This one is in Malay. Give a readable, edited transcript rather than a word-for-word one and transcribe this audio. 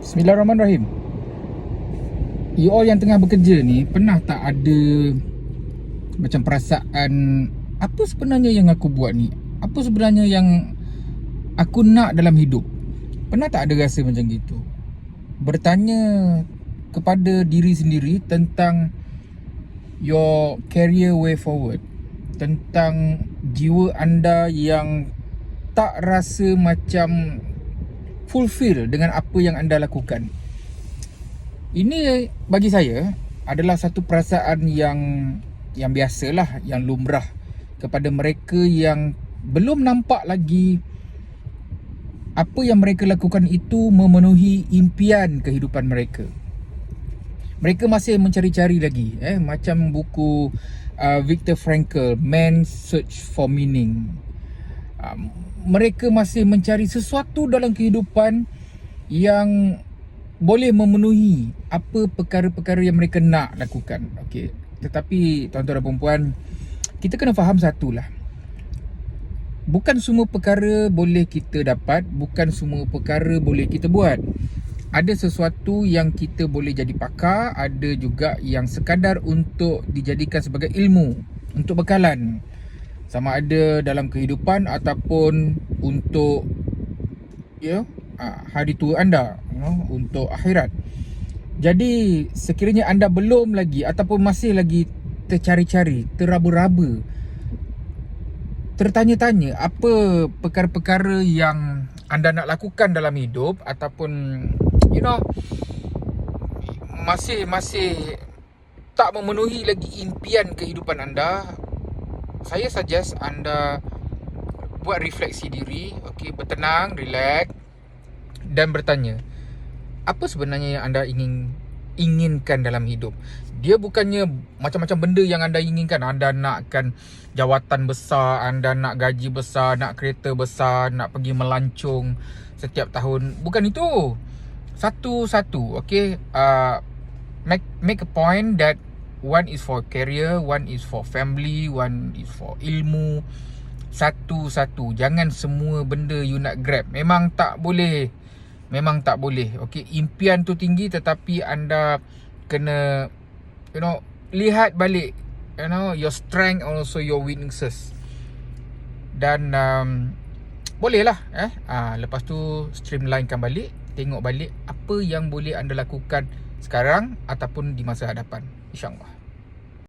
Bismillahirrahmanirrahim. You all yang tengah bekerja ni, pernah tak ada macam perasaan, apa sebenarnya yang aku buat ni? Apa sebenarnya yang aku nak dalam hidup? Pernah tak ada rasa macam gitu? Bertanya kepada diri sendiri tentang your career way forward, tentang jiwa anda yang tak rasa macam fulfill dengan apa yang anda lakukan. Ini bagi saya adalah satu perasaan yang biasalah, yang lumrah kepada mereka yang belum nampak lagi apa yang mereka lakukan itu memenuhi impian kehidupan mereka. Mereka masih mencari-cari lagi, macam buku Viktor Frankl, Man's Search for Meaning. Mereka masih mencari sesuatu dalam kehidupan yang boleh memenuhi apa perkara-perkara yang mereka nak lakukan. Okey. Tetapi tuan-tuan dan puan-puan, kita kena faham satulah. Bukan semua perkara boleh kita dapat, bukan semua perkara boleh kita buat. Ada sesuatu yang kita boleh jadi pakar, ada juga yang sekadar untuk dijadikan sebagai ilmu, untuk bekalan. Sama ada dalam kehidupan ataupun untuk hari tua anda, untuk akhirat. Jadi sekiranya anda belum lagi ataupun masih lagi tercari-cari, teraba-raba, tertanya-tanya apa perkara-perkara yang anda nak lakukan dalam hidup, ataupun masih tak memenuhi lagi impian kehidupan anda, saya suggest anda buat refleksi diri, bertenang, relax dan bertanya, apa sebenarnya yang anda inginkan dalam hidup? Dia bukannya macam-macam benda yang anda inginkan. Anda nakkan jawatan besar, anda nak gaji besar, nak kereta besar, nak pergi melancong setiap tahun. Bukan itu. Satu-satu, make a point that one is for career, one is for family, one is for ilmu. Satu-satu. Jangan semua benda you nak grab. Memang tak boleh. Impian tu tinggi, tetapi anda kena lihat balik your strength and also your weaknesses. Dan bolehlah lepas tu streamlinekan balik, tengok balik apa yang boleh anda lakukan sekarang ataupun di masa hadapan, InsyaAllah.